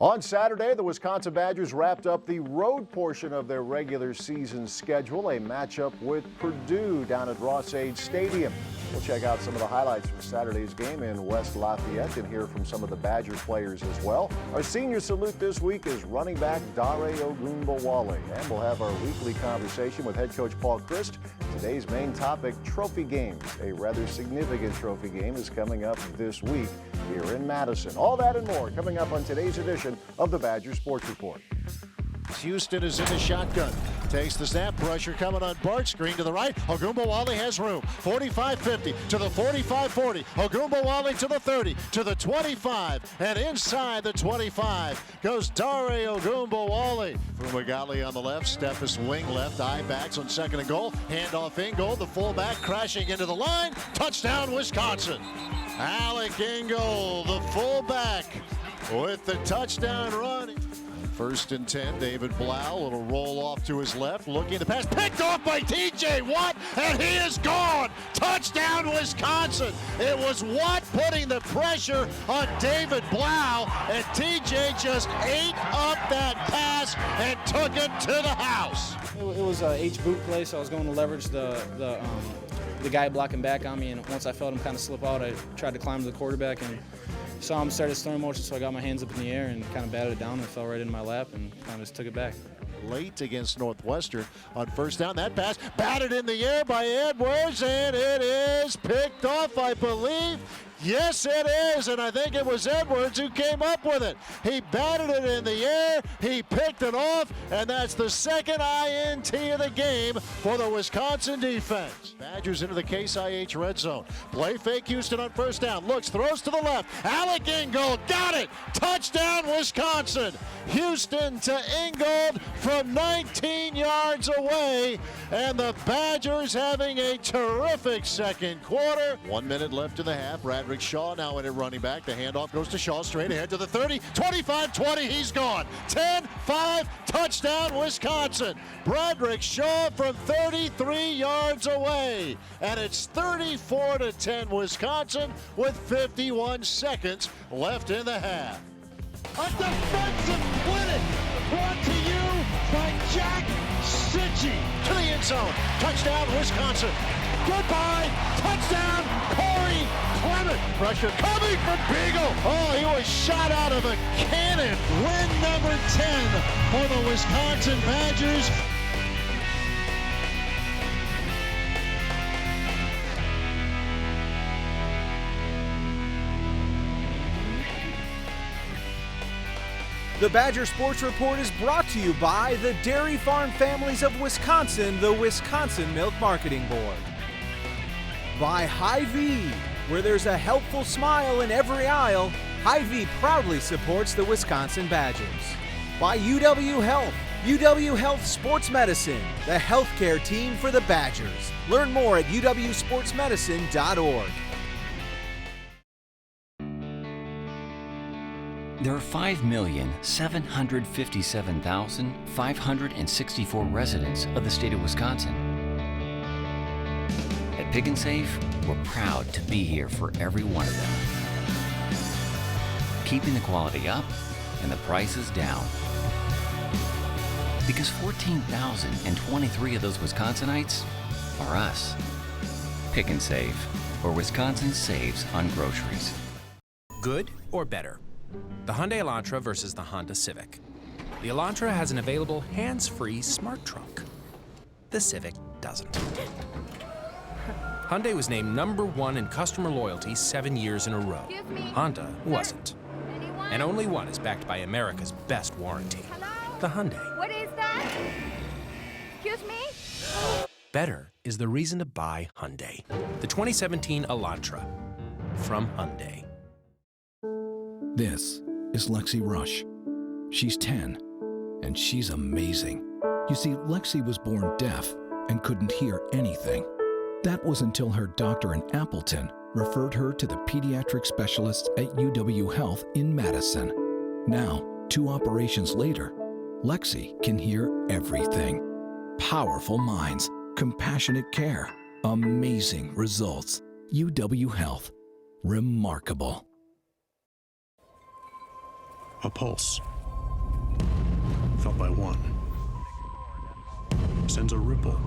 On Saturday, the Wisconsin Badgers wrapped up the road portion of their regular season schedule, a matchup with Purdue down at Ross-Ade Stadium. We'll check out some of the highlights from Saturday's game in West Lafayette and hear from some of the Badger players as well. Our senior salute this week is running back Dare Ogunbowale, and we'll have our weekly conversation with head coach Paul Chryst. Today's main topic, trophy games. A rather significant trophy game is coming up this week here in Madison. All that and more coming up on today's edition of the Badger Sports Report. Houston is in the shotgun. Takes the snap, pressure coming on Bart. Screen to the right. Ogunbowale has room. 45-50 to the 45-40. Ogunbowale to the 30, to the 25, and inside the 25 goes Dare Ogunbowale. Fumagalli on the left, Steffes wing left, eye backs on second and goal. Handoff Ingold, the fullback crashing into the line. Touchdown, Wisconsin. Alec Ingold, the fullback, with the touchdown run. First and 10, David Blau, a little roll off to his left, looking to pass, picked off by TJ Watt, and he is gone. Touchdown, Wisconsin. It was Watt putting the pressure on David Blau, and TJ just ate up that pass and took it to the house. It was a H-boot play, so I was going to leverage the guy blocking back on me, and once I felt him kind of slip out, I tried to climb to the quarterback and saw him start his throwing motion, so I got my hands up in the air and kind of batted it down and it fell right into my lap and kind of just took it back. Late against Northwestern on first down. That pass batted in the air by Edwards, and it is picked off, I believe. Yes, it is, and I think it was Edwards who came up with it. He batted it in the air, he picked it off, and that's the second INT of the game for the Wisconsin defense. Badgers into the Case IH red zone. Play fake, Houston on first down. Looks, throws to the left. Alec Ingold, got it! Touchdown, Wisconsin! Houston to Ingold from 19 yards away, and the Badgers having a terrific second quarter. 1 minute left in the half. Bradrick Shaw now in at running back. The handoff goes to Shaw, straight ahead to the 30, 25-20, he's gone. 10-5, touchdown, Wisconsin. Bradrick Shaw from 33 yards away, and it's 34-10 Wisconsin with 51 seconds left in the half. A defensive clinic brought to you by Jack Sitchy. To the end zone. Touchdown, Wisconsin. Goodbye. Touchdown, Corey Clement. Pressure coming from Beagle. Oh, he was shot out of a cannon. Win number 10 for the Wisconsin Badgers. The Badger Sports Report is brought to you by the Dairy Farm Families of Wisconsin, the Wisconsin Milk Marketing Board. By Hy-Vee, where there's a helpful smile in every aisle, Hy-Vee proudly supports the Wisconsin Badgers. By UW Health, UW Health Sports Medicine, the healthcare team for the Badgers. Learn more at uwsportsmedicine.org. There are 5,757,564 residents of the state of Wisconsin. At Pick and Save, we're proud to be here for every one of them. Keeping the quality up and the prices down. Because 14,023 of those Wisconsinites are us. Pick and Save, where Wisconsin saves on groceries. Good or better? The Hyundai Elantra versus the Honda Civic. The Elantra has an available hands-free smart trunk. The Civic doesn't. Hyundai was named #1 in customer loyalty 7 years in a row. Honda wasn't. And only one is backed by America's best warranty. The Hyundai. What is that? Excuse me? Better is the reason to buy Hyundai. The 2017 Elantra from Hyundai. This is Lexi Rush. She's 10, and she's amazing. You see, Lexi was born deaf and couldn't hear anything. That was until her doctor in Appleton referred her to the pediatric specialists at UW Health in Madison. Now, 2 operations later, Lexi can hear everything. Powerful minds, compassionate care, amazing results. UW Health. Remarkable. A pulse, felt by one, sends a ripple,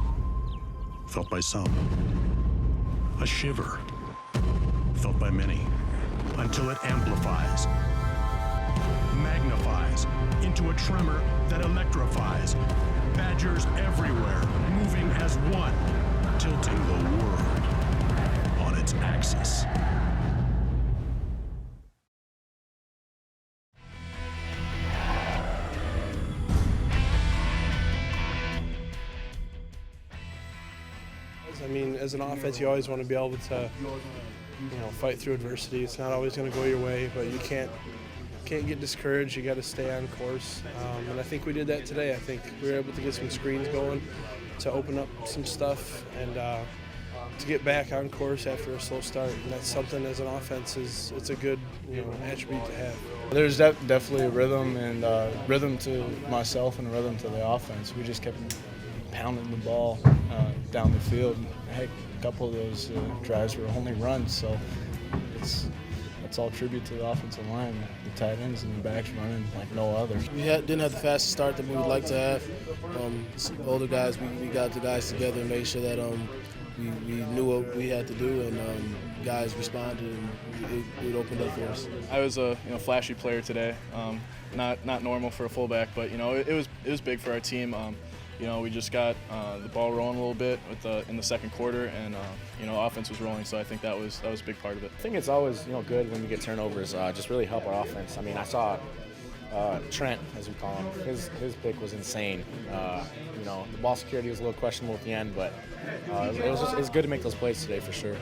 felt by some, a shiver, felt by many, until it amplifies, magnifies into a tremor that electrifies. Badgers everywhere, moving as one, tilting the world on its axis. I mean, as an offense, you always want to be able to, fight through adversity. It's not always going to go your way, but you can't get discouraged. You got to stay on course, and I think we did that today. I think we were able to get some screens going to open up some stuff and to get back on course after a slow start. And that's something as an offense it's a good attribute to have. There's definitely a rhythm and rhythm to myself and a rhythm to the offense. We just kept pounding the ball down the field. Heck, a couple of those drives were only runs, so that's all tribute to the offensive line, the tight ends and the backs running like no other. We didn't have the fastest start that we would like to have. Older guys, we got the guys together and made sure that we knew what we had to do, and guys responded, and it opened up for us. I was a flashy player today, not normal for a fullback, but it was big for our team. We just got the ball rolling a little bit in the second quarter, and offense was rolling. So I think that was a big part of it. I think it's always good when we get turnovers. Just really help our offense. I mean, I saw Trent, as we call him. His pick was insane. The ball security was a little questionable at the end, but it was good to make those plays today for sure.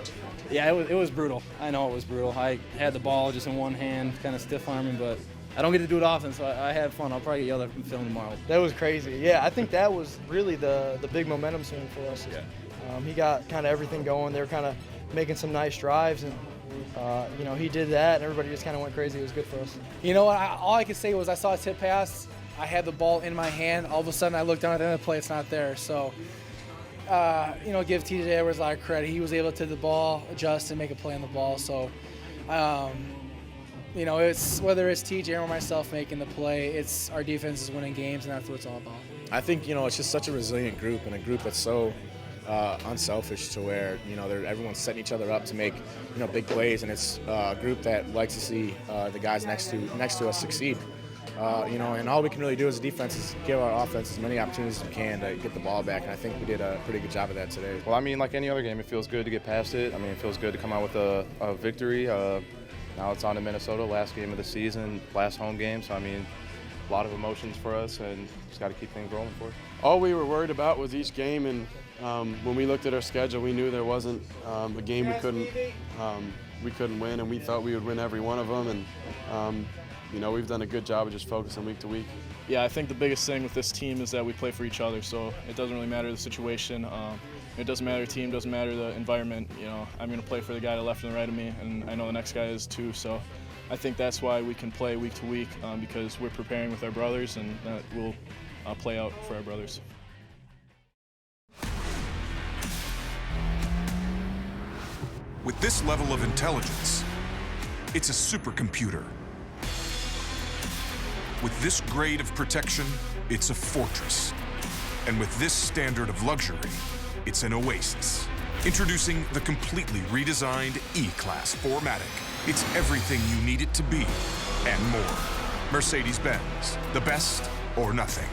Yeah, it was brutal. I know it was brutal. I had the ball just in one hand, kind of stiff arming, but I don't get to do it often, so I had fun. I'll probably get yelled at from film tomorrow. That was crazy. Yeah, I think that was really the big momentum swing for us. Yeah. He got kind of everything going. They were kind of making some nice drives, and he did that, and everybody just kind of went crazy. It was good for us. All I could say was I saw a tip pass. I had the ball in my hand. All of a sudden, I looked down at the end of the play. It's not there. So, give TJ Edwards a lot of credit. He was able to the ball, adjust, and make a play on the ball. So, it's whether it's TJ or myself making the play, it's our defense is winning games, and that's what it's all about. I think it's just such a resilient group, and a group that's so unselfish to where everyone's setting each other up to make big plays, and it's a group that likes to see the guys next to us succeed. And all we can really do as a defense is give our offense as many opportunities as we can to get the ball back, and I think we did a pretty good job of that today. Well, I mean, like any other game, it feels good to get past it. I mean, it feels good to come out with a victory. Now it's on to Minnesota, last game of the season, last home game, so I mean, a lot of emotions for us, and just got to keep things rolling for us. All we were worried about was each game, and when we looked at our schedule, we knew there wasn't a game we couldn't win, and we thought we would win every one of them, and we've done a good job of just focusing week to week. Yeah, I think the biggest thing with this team is that we play for each other, so it doesn't really matter the situation. It doesn't matter the team, doesn't matter the environment. I'm going to play for the guy to the left and the right of me, and I know the next guy is too. So I think that's why we can play week to week, because we're preparing with our brothers, and that will play out for our brothers. With this level of intelligence, it's a supercomputer. With this grade of protection, it's a fortress. And with this standard of luxury, it's an oasis. Introducing the completely redesigned E-Class 4MATIC. It's everything you need it to be, and more. Mercedes-Benz, the best or nothing.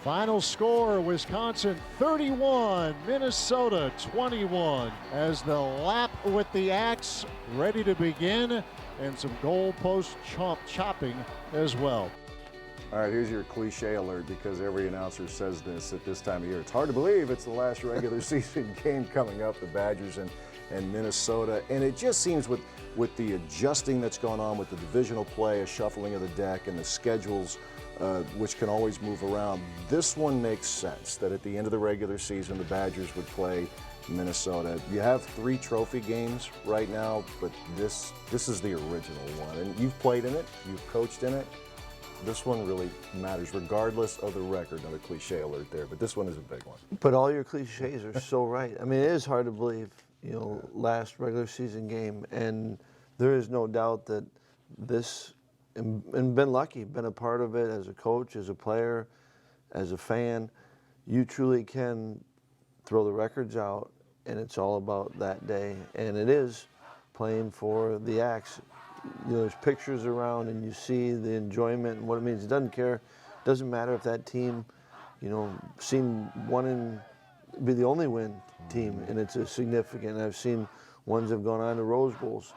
Final score, Wisconsin 31, Minnesota 21. As the lap with the axe ready to begin, and some goalpost chopping as well. All right, here's your cliche alert, because every announcer says this at this time of year. It's hard to believe it's the last regular season game coming up, the Badgers and Minnesota. And it just seems with the adjusting that's going on with the divisional play, a shuffling of the deck, and the schedules, which can always move around, this one makes sense that at the end of the regular season, the Badgers would play Minnesota. You have 3 trophy games right now, but this is the original one. And you've played in it, you've coached in it. This one really matters, regardless of the record. Another cliche alert there, but this one is a big one. But all your cliches are so right. I mean, it is hard to believe, last regular season game, and there is no doubt that this and been lucky, been a part of it as a coach, as a player, as a fan. You truly can throw the records out, and it's all about that day. And it is playing for the Axe. You know, there's pictures around, and you see the enjoyment and what it means. It doesn't matter if that team, you know, seen one in be the only win team, and it's a significant. I've seen ones that have gone on to Rose Bowls.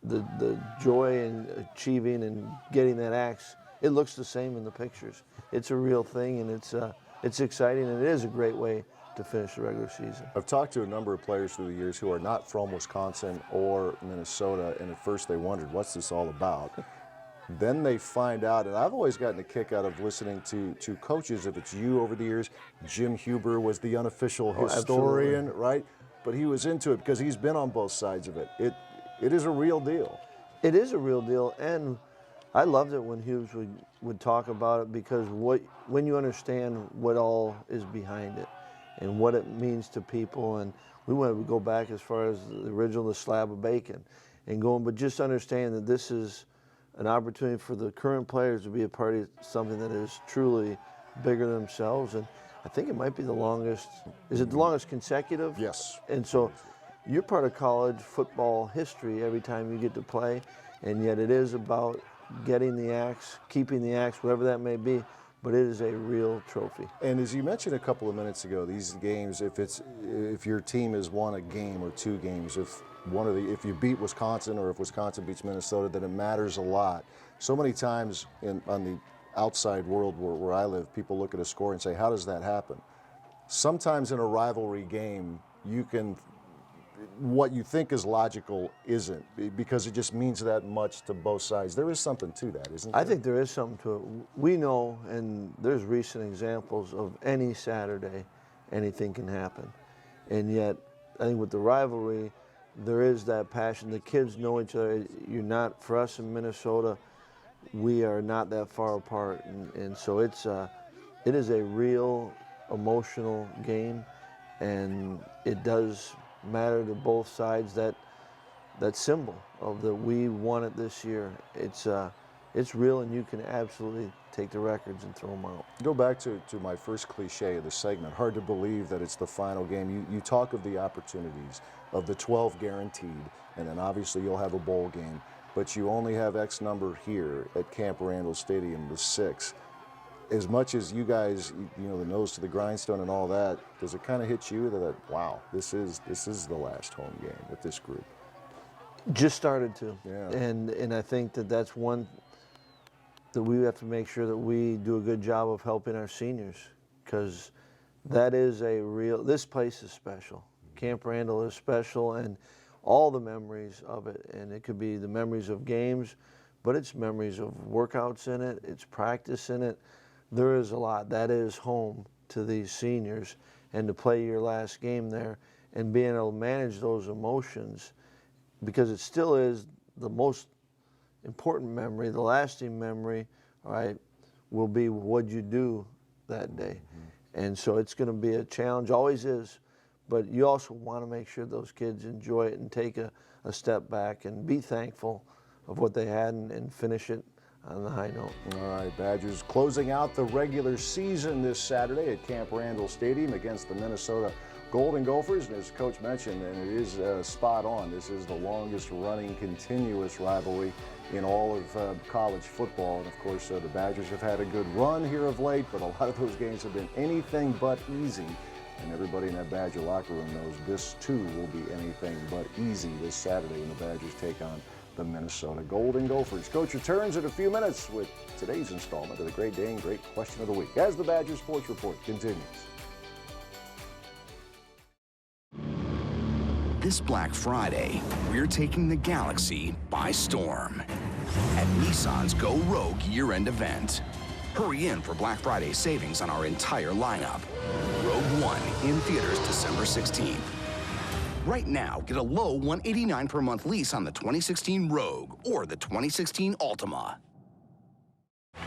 The joy in achieving and getting that Axe, it looks the same in the pictures. It's a real thing, and it's exciting, and it is a great way to finish the regular season. I've talked to a number of players through the years who are not from Wisconsin or Minnesota, and at first they wondered, what's this all about? Then they find out, and I've always gotten a kick out of listening to coaches, if it's you over the years. Jim Huber was the unofficial historian, right? But he was into it because he's been on both sides of it. It is a real deal. It is a real deal, and I loved it when Hughes would talk about it, because when you understand what all is behind it and what it means to people, and we want to go back as far as the original, the slab of bacon, and going, but just understand that this is an opportunity for the current players to be a part of something that is truly bigger than themselves. And I think it might be the longest, is it the longest consecutive? Yes. And so you're part of college football history every time you get to play, and yet it is about getting the Axe, keeping the Axe, whatever that may be, but it is a real trophy. And as you mentioned a couple of minutes ago, these games, if your team has won a game or two games, if you beat Wisconsin or if Wisconsin beats Minnesota, then it matters a lot. So many times on the outside world where I live, people look at a score and say, how does that happen? Sometimes in a rivalry game, what you think is logical isn't, because it just means that much to both sides. There is something to that, isn't there? I think there is something to it. We know, and there's recent examples of any Saturday, anything can happen. And yet, I think with the rivalry, there is that passion. The kids know each other. For us in Minnesota, we are not that far apart. And so it is a real emotional game, and it does matter to both sides, that symbol of that we won it this year. It's real, and you can absolutely take the records and throw them out. Go back to my first cliche of the segment. Hard to believe that it's the final game. You talk of the opportunities of the 12 guaranteed, and then obviously you'll have a bowl game, but you only have X number here at Camp Randall Stadium, the 6. As much as you guys, you know, the nose to the grindstone and all that, does it kind of hit you that, wow, this is the last home game with this group? Just started to. Yeah. And I think that's one that we have to make sure that we do a good job of helping our seniors, because that is this place is special. Camp Randall is special, and all the memories of it, and it could be the memories of games, but it's memories of workouts in it, it's practice in it. There is a lot. That is home to these seniors, and to play your last game there and being able to manage those emotions, because it still is the most important memory, the lasting memory, all right, will be what you do that day. Mm-hmm. And so it's going to be a challenge, always is, but you also want to make sure those kids enjoy it and take a step back and be thankful of what they had and finish it on the high note. All right, Badgers closing out the regular season this Saturday at Camp Randall Stadium against the Minnesota Golden Gophers. And as Coach mentioned, and it is spot on, this is the longest running continuous rivalry in all of college football. And of course, the Badgers have had a good run here of late, but a lot of those games have been anything but easy. And everybody in that Badger locker room knows this too will be anything but easy this Saturday when the Badgers take on the Minnesota Golden Gophers. Coach returns in a few minutes with today's installment of the Great Dane Great Question of the Week as the Badger Sports Report continues. This Black Friday, we're taking the galaxy by storm at Nissan's Go Rogue year-end event. Hurry in for Black Friday savings on our entire lineup. Rogue One in theaters December 16th. Right now, get a low $189 per month lease on the 2016 Rogue or the 2016 Altima.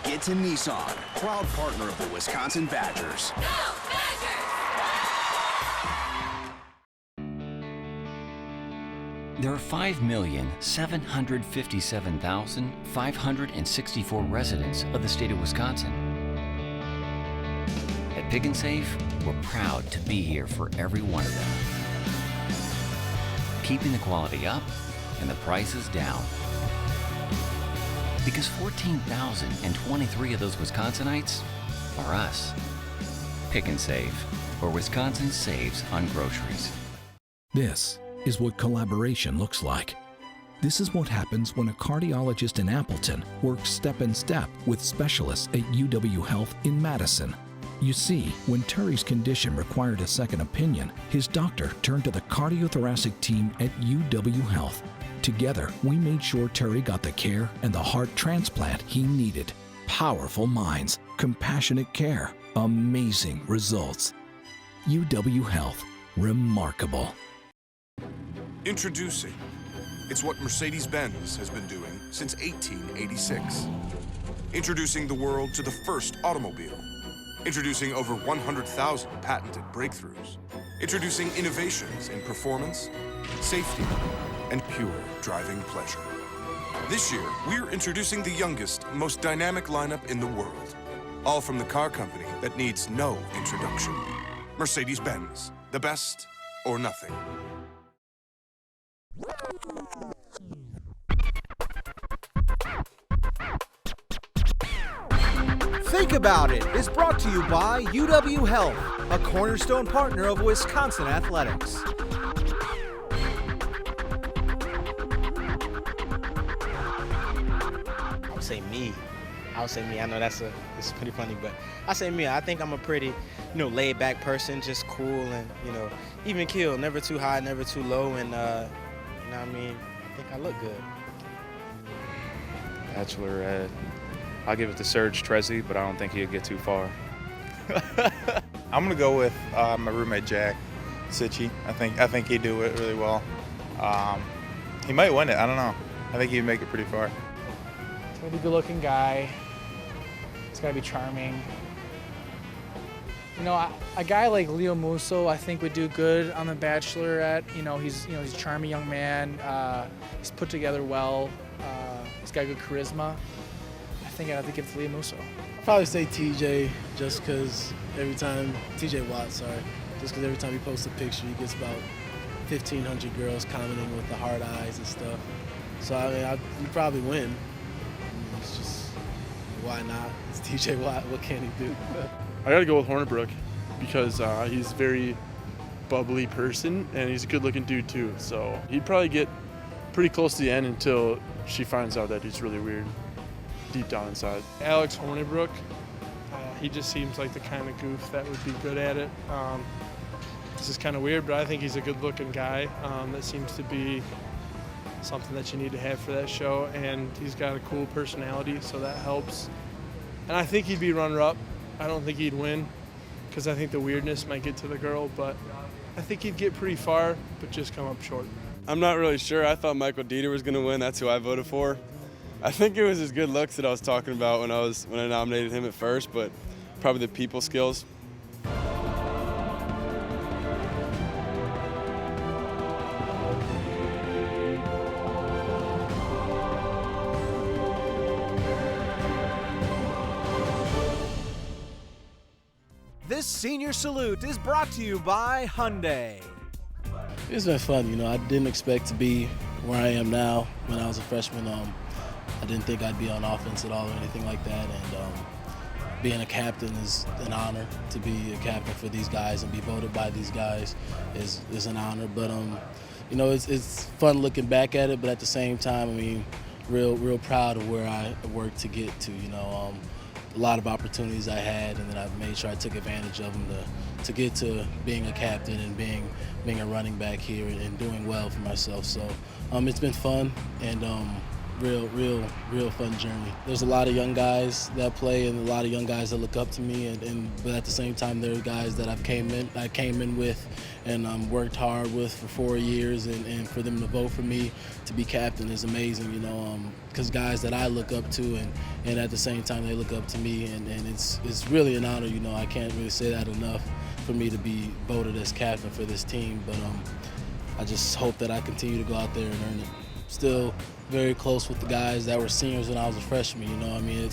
Get to Nissan, proud partner of the Wisconsin Badgers. Go Badgers! There are 5,757,564 residents of the state of Wisconsin. At Pick and Save, we're proud to be here for every one of them, keeping the quality up and the prices down. Because 14,023 of those Wisconsinites are us. Pick and Save, where Wisconsin saves on groceries. This is what collaboration looks like. This is what happens when a cardiologist in Appleton works step in step with specialists at UW Health in Madison. You see, when Terry's condition required a second opinion, his doctor turned to the cardiothoracic team at UW Health. Together, we made sure Terry got the care and the heart transplant he needed. Powerful minds, compassionate care, amazing results. UW Health, remarkable. Introducing. It's what Mercedes-Benz has been doing since 1886. Introducing the world to the first automobile. Introducing over 100,000 patented breakthroughs. Introducing innovations in performance, safety, and pure driving pleasure. This year, we're introducing the youngest, most dynamic lineup in the world. All from the car company that needs no introduction. Mercedes-Benz, the best or nothing. Think About It is brought to you by UW Health, a cornerstone partner of Wisconsin Athletics. I would say me. I know it's pretty funny, but I say me. I think I'm a pretty, laid back person, just cool and, even keel, never too high, never too low, and I think I look good. Bachelorette. I'll give it to Serge Trezzi, but I don't think he'll get too far. I'm gonna go with my roommate Jack Sitchy. I think he'd do it really well. He might win it. I don't know. I think he'd make it pretty far. He's gonna be a good-looking guy. He's gotta be charming. A guy like Leo Musso, I think would do good on The Bachelorette. He's a charming young man. He's put together well. He's got good charisma. I think I'd have to give it to Leo Musso. I'd probably say TJ, just because every time he posts a picture, he gets about 1,500 girls commenting with the hard eyes and stuff. So he'd probably win. It's just, why not? It's TJ Watt. What can he do? I got to go with Hornibrook because he's a very bubbly person and he's a good-looking dude too. So he'd probably get pretty close to the end until she finds out that he's really weird deep down inside. Alex Hornibrook. He just seems like the kind of goof that would be good at it. This is kind of weird, but I think he's a good-looking guy. That seems to be something that you need to have for that show, and he's got a cool personality, so that helps. And I think he'd be runner-up. I don't think he'd win, because I think the weirdness might get to the girl, but I think he'd get pretty far, but just come up short. I'm not really sure. I thought Michael Dieter was going to win. That's who I voted for. I think it was his good looks that I was talking about when I nominated him at first, but probably the people skills. This senior salute is brought to you by Hyundai. It's been fun, I didn't expect to be where I am now. When I was a freshman, I didn't think I'd be on offense at all or anything like that, and being a captain is an honor. To be a captain for these guys and be voted by these guys is an honor. But it's fun looking back at it, but at the same time, real proud of where I worked to get to. A lot of opportunities I had, and then I've made sure I took advantage of them to get to being a captain and being a running back here and doing well for myself. So it's been fun and real fun journey. There's a lot of young guys that play and a lot of young guys that look up to me, but at the same time, there are guys that I came in with and worked hard with for 4 years, and for them to vote for me to be captain is amazing, because guys that I look up to and at the same time they look up to me, and it's really an honor. I can't really say that enough for me to be voted as captain for this team, but I just hope that I continue to go out there and earn it. Still very close with the guys that were seniors when I was a freshman, you know. I mean,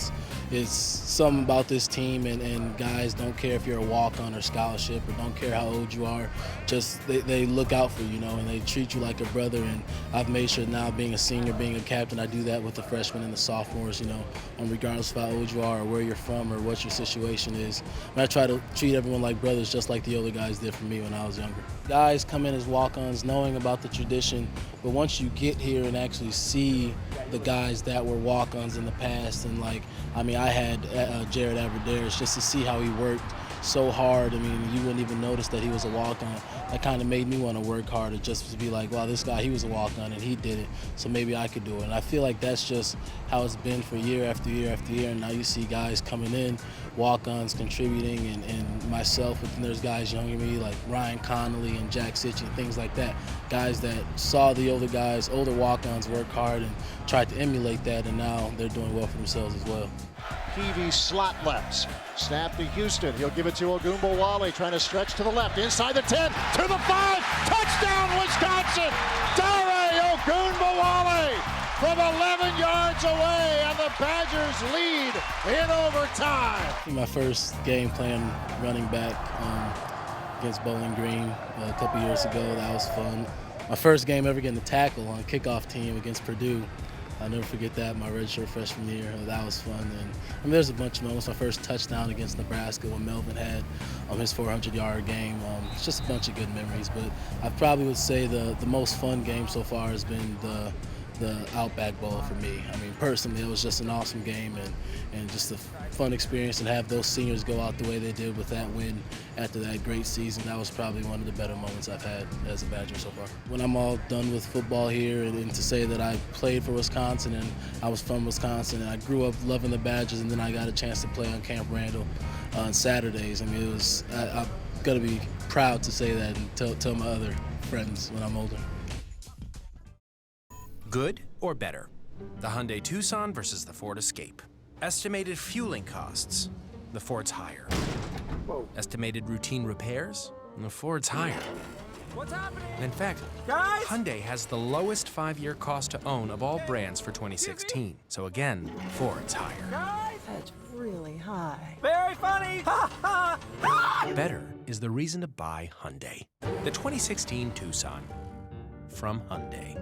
it's something about this team, and guys don't care if you're a walk-on or scholarship or don't care how old you are. Just they look out for you, you know, and they treat you like a brother. And I've made sure now, being a senior, being a captain, I do that with the freshmen and the sophomores, you know, regardless of how old you are or where you're from or what your situation is. And I try to treat everyone like brothers, just like the older guys did for me when I was younger. Guys come in as walk-ons knowing about the tradition, but once you get here and actually see the guys that were walk-ons in the past, and I had Jared Aberdaris, just to see how he worked so hard. I mean, you wouldn't even notice that he was a walk-on. That kind of made me want to work harder, just to be like, wow, this guy, he was a walk-on and he did it, so maybe I could do it. And I feel like that's just how it's been for year after year after year. And now you see guys coming in, walk-ons contributing, and myself, and there's guys younger than me like Ryan Connolly and Jack Sitchin and things like that. Guys that saw the older guys, older walk-ons work hard and tried to emulate that, and now they're doing well for themselves as well. Peavy slot lefts. Snap to Houston. He'll give it to Ogunbowale, trying to stretch to the left. Inside the 10, to the 5. Touchdown, Wisconsin! Dare Ogunbowale from 11 yards away, and the Badgers lead in overtime. My first game playing running back against Bowling Green a couple years ago. That was fun. My first game ever getting a tackle on a kickoff team against Purdue. I'll never forget that, my redshirt freshman year. That was fun. And there's a bunch of moments. My first touchdown against Nebraska when Melvin had his 400-yard game. It's just a bunch of good memories. But I probably would say the most fun game so far has been the Outback Bowl for me. I mean, personally, it was just an awesome game and just a fun experience, and have those seniors go out the way they did with that win after that great season. That was probably one of the better moments I've had as a Badger so far. When I'm all done with football here, and to say that I played for Wisconsin and I was from Wisconsin and I grew up loving the Badgers, and then I got a chance to play on Camp Randall on Saturdays. I mean, I'm gonna be proud to say that and tell my other friends when I'm older. Good or better? The Hyundai Tucson versus the Ford Escape. Estimated fueling costs, the Ford's higher. Whoa. Estimated routine repairs, the Ford's higher. What's happening? In fact, guys, Hyundai has the lowest 5-year cost to own of all brands for 2016. So again, Ford's higher. Guys, that's really high. Very funny! Ha ha! Better is the reason to buy Hyundai. The 2016 Tucson from Hyundai.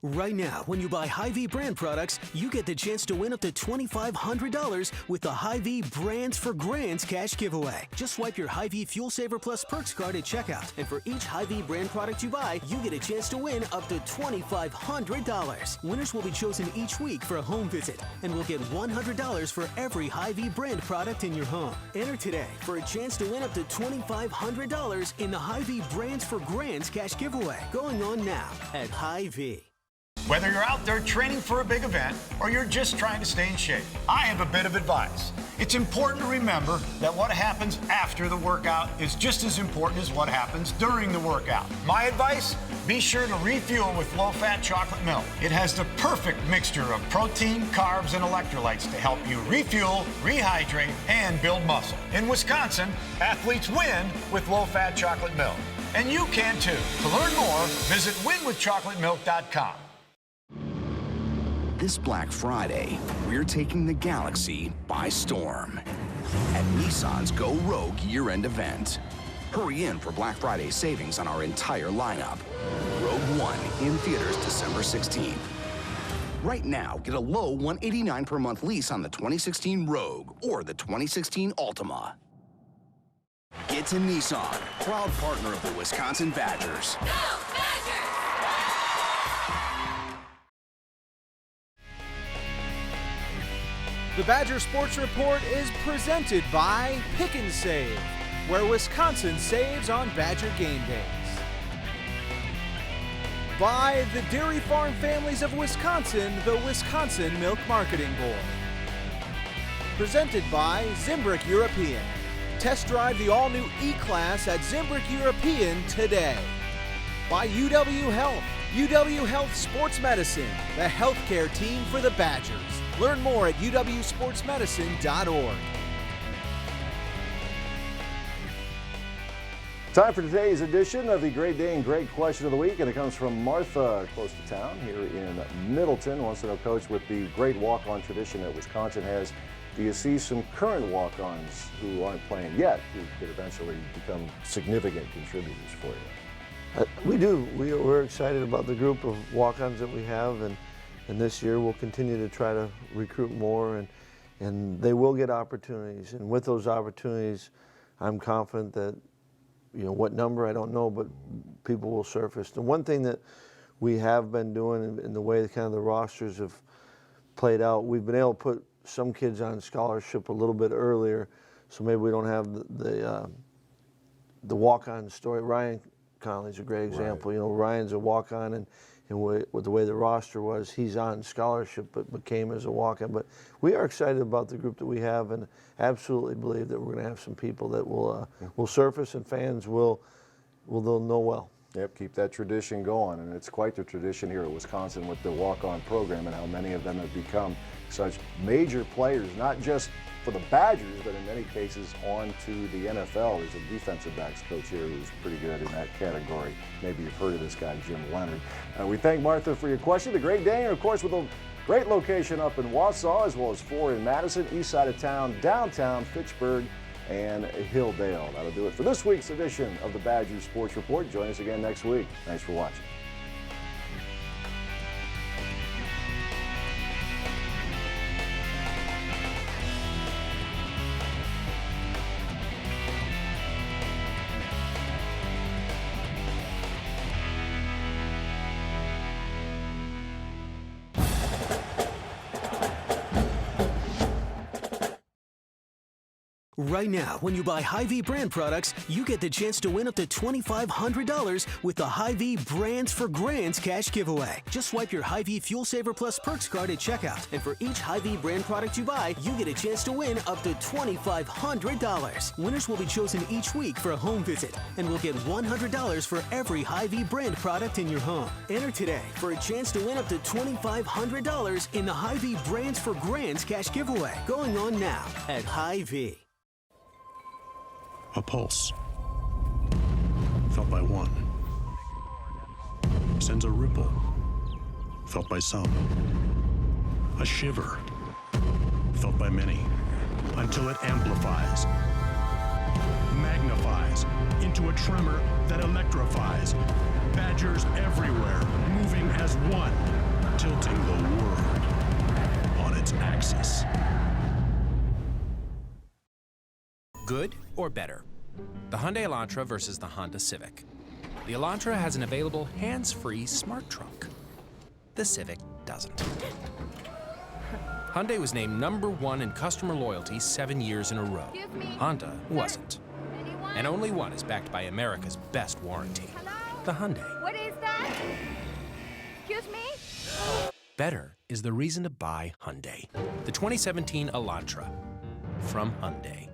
Right now, when you buy Hy-Vee brand products, you get the chance to win up to $2,500 with the Hy-Vee Brands for Grands cash giveaway. Just swipe your Hy-Vee Fuel Saver Plus Perks card at checkout, and for each Hy-Vee brand product you buy, you get a chance to win up to $2,500. Winners will be chosen each week for a home visit, and will get $100 for every Hy-Vee brand product in your home. Enter today for a chance to win up to $2,500 in the Hy-Vee Brands for Grands cash giveaway, going on now at Hy-Vee. Whether you're out there training for a big event or you're just trying to stay in shape, I have a bit of advice. It's important to remember that what happens after the workout is just as important as what happens during the workout. My advice? Be sure to refuel with low-fat chocolate milk. It has the perfect mixture of protein, carbs, and electrolytes to help you refuel, rehydrate, and build muscle. In Wisconsin, athletes win with low-fat chocolate milk. And you can too. To learn more, visit winwithchocolatemilk.com. This Black Friday, we're taking the galaxy by storm at Nissan's Go Rogue year-end event. Hurry in for Black Friday savings on our entire lineup. Rogue One in theaters December 16th. Right now, get a low $189 per month lease on the 2016 Rogue or the 2016 Altima. Get to Nissan, proud partner of the Wisconsin Badgers. Go Badgers! The Badger Sports Report is presented by Pick and Save, where Wisconsin saves on Badger game days. By the Dairy Farm Families of Wisconsin, the Wisconsin Milk Marketing Board. Presented by Zimbrick European. Test drive the all-new E-Class at Zimbrick European today. By UW Health. UW Health Sports Medicine, the healthcare team for the Badgers. Learn more at uwsportsmedicine.org. Time for today's edition of the Great Dane Great Question of the Week, and it comes from Martha, close to town here in Middleton. Wants to know, Coach, with the great walk-on tradition that Wisconsin has, do you see some current walk-ons who aren't playing yet who could eventually become significant contributors for you? We do. We're excited about the group of walk-ons that we have, and this year we'll continue to try to recruit more, and they will get opportunities. And with those opportunities, I'm confident that, you know, what number, I don't know, but people will surface. The one thing that we have been doing in the way that kind of the rosters have played out, we've been able to put some kids on scholarship a little bit earlier, so maybe we don't have the walk-on story. Ryan Conley's a great example. Right. You know, Ryan's a walk-on, and with the way the roster was, he's on scholarship but came as a walk-on. But we are excited about the group that we have, and absolutely believe that we're going to have some people that will surface, and fans will they'll know well. Yep, keep that tradition going, and it's quite the tradition here at Wisconsin with the walk-on program and how many of them have become such major players, not just for the Badgers, but in many cases on to the NFL. There's a defensive backs coach here who's pretty good in that category. Maybe you've heard of this guy, Jim Leonard. We thank Martha for your question. The Great Dane, of course, with a great location up in Wausau, as well as 4 in Madison, east side of town, downtown, Fitchburg, and Hilldale. That'll do it for this week's edition of the Badgers Sports Report. Join us again next week. Thanks for watching. Right now, when you buy Hy-Vee brand products, you get the chance to win up to $2,500 with the Hy-Vee Brands for Grands cash giveaway. Just swipe your Hy-Vee Fuel Saver Plus Perks card at checkout, and for each Hy-Vee brand product you buy, you get a chance to win up to $2,500. Winners will be chosen each week for a home visit, and will get $100 for every Hy-Vee brand product in your home. Enter today for a chance to win up to $2,500 in the Hy-Vee Brands for Grands cash giveaway, going on now at Hy-Vee. A pulse, felt by one, sends a ripple, felt by some. A shiver, felt by many, until it amplifies, magnifies into a tremor that electrifies. Badgers everywhere, moving as one, tilting the world on its axis. Good or better? The Hyundai Elantra versus the Honda Civic. The Elantra has an available hands-free smart trunk. The Civic doesn't. Hyundai was named #1 in customer loyalty 7 years in a row. Honda wasn't. And only one is backed by America's best warranty. The Hyundai. What is that? Excuse me? Better is the reason to buy Hyundai. The 2017 Elantra from Hyundai.